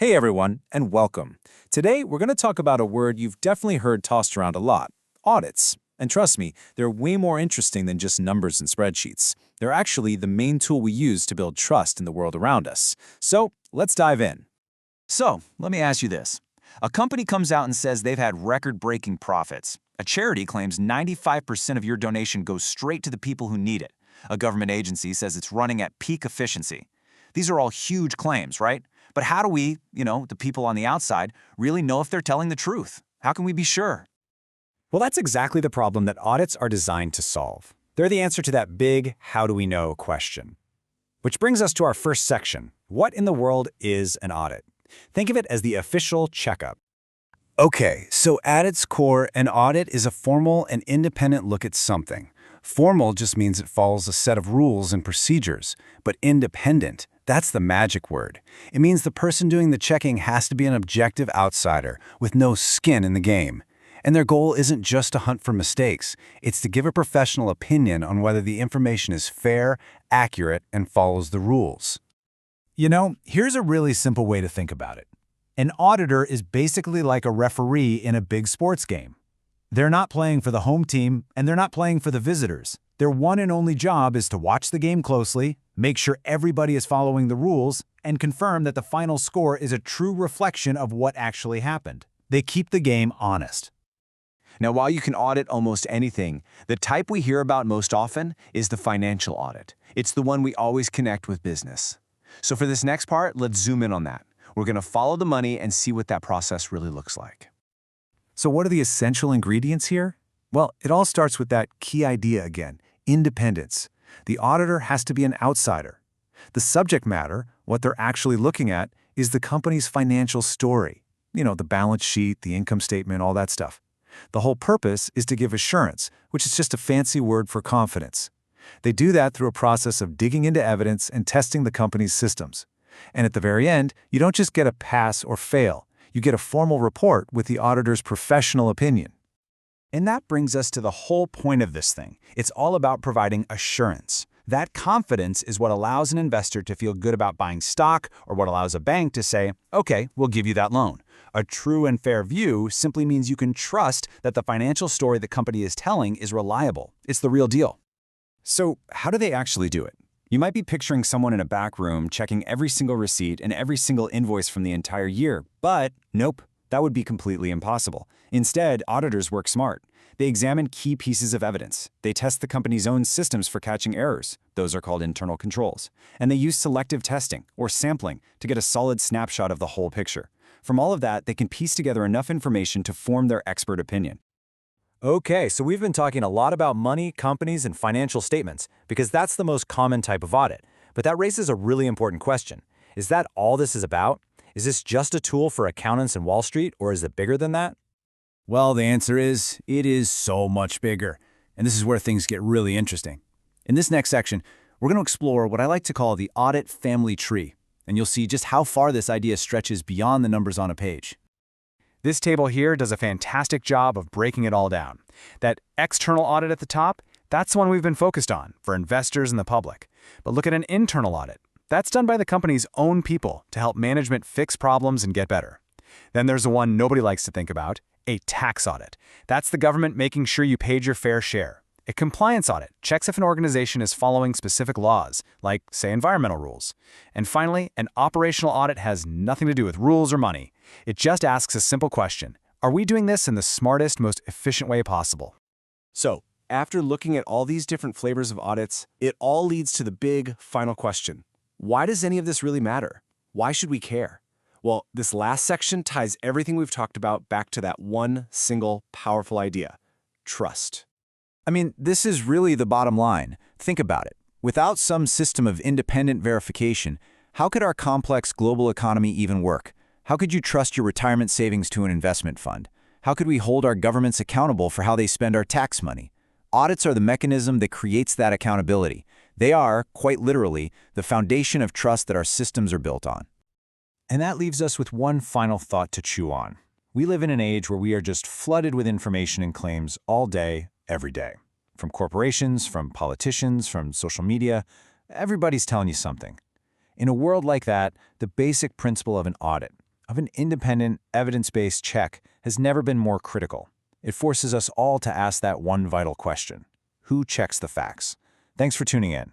Hey everyone, and welcome. Today, we're going to talk about a word you've definitely heard tossed around a lot, audits. And trust me, they're way more interesting than just numbers and spreadsheets. They're actually the main tool we use to build trust in the world around us. So, let's dive in. So, let me ask you this. A company comes out and says they've had record-breaking profits. A charity claims 95% of your donation goes straight to the people who need it. A government agency says it's running at peak efficiency. These are all huge claims, right? But how do we, the people on the outside, really know if they're telling the truth? How can we be sure? Well, that's exactly the problem that audits are designed to solve. They're the answer to that big "how do we know" question. Which brings us to our first section. What in the world is an audit? Think of it as the official checkup. Okay, so at its core, an audit is a formal and independent look at something. Formal just means it follows a set of rules and procedures, but independent, that's the magic word. It means the person doing the checking has to be an objective outsider with no skin in the game. And their goal isn't just to hunt for mistakes, it's to give a professional opinion on whether the information is fair, accurate, and follows the rules. Here's a really simple way to think about it. An auditor is basically like a referee in a big sports game. They're not playing for the home team, and they're not playing for the visitors. Their one and only job is to watch the game closely, make sure everybody is following the rules, and confirm that the final score is a true reflection of what actually happened. They keep the game honest. Now, while you can audit almost anything, the type we hear about most often is the financial audit. It's the one we always connect with business. So for this next part, let's zoom in on that. We're going to follow the money and see what that process really looks like. So what are the essential ingredients here? Well, it all starts with that key idea again, independence. The auditor has to be an outsider. The subject matter, what they're actually looking at, is the company's financial story. The balance sheet, the income statement, all that stuff. The whole purpose is to give assurance, which is just a fancy word for confidence. They do that through a process of digging into evidence and testing the company's systems. And at the very end, you don't just get a pass or fail. You get a formal report with the auditor's professional opinion. And that brings us to the whole point of this thing. It's all about providing assurance. That confidence is what allows an investor to feel good about buying stock, or what allows a bank to say, okay, we'll give you that loan. A true and fair view simply means you can trust that the financial story the company is telling is reliable. It's the real deal. So how do they actually do it? You might be picturing someone in a back room checking every single receipt and every single invoice from the entire year, but nope, that would be completely impossible. Instead, auditors work smart. They examine key pieces of evidence. They test the company's own systems for catching errors. Those are called internal controls. And they use selective testing, or sampling, to get a solid snapshot of the whole picture. From all of that, they can piece together enough information to form their expert opinion. Okay, so we've been talking a lot about money, companies, and financial statements, because that's the most common type of audit. But that raises a really important question. Is that all this is about? Is this just a tool for accountants in Wall Street, or is it bigger than that? Well, the answer is, it is so much bigger. And this is where things get really interesting. In this next section, we're going to explore what I like to call the audit family tree. And you'll see just how far this idea stretches beyond the numbers on a page. This table here does a fantastic job of breaking it all down. That external audit at the top, that's the one we've been focused on for investors and the public. But look at an internal audit. That's done by the company's own people to help management fix problems and get better. Then there's the one nobody likes to think about, a tax audit. That's the government making sure you paid your fair share. A compliance audit checks if an organization is following specific laws, like, say, environmental rules. And finally, an operational audit has nothing to do with rules or money. It just asks a simple question. Are we doing this in the smartest, most efficient way possible? So, after looking at all these different flavors of audits, it all leads to the big, final question. Why does any of this really matter? Why should we care? Well, this last section ties everything we've talked about back to that one single, powerful idea: trust. This is really the bottom line. Think about it. Without some system of independent verification, how could our complex global economy even work? How could you trust your retirement savings to an investment fund? How could we hold our governments accountable for how they spend our tax money? Audits are the mechanism that creates that accountability. They are, quite literally, the foundation of trust that our systems are built on. And that leaves us with one final thought to chew on. We live in an age where we are just flooded with information and claims all day, every day. From corporations, from politicians, from social media, everybody's telling you something. In a world like that, the basic principle of an audit, of an independent, evidence-based check has never been more critical. It forces us all to ask that one vital question: who checks the facts? Thanks for tuning in.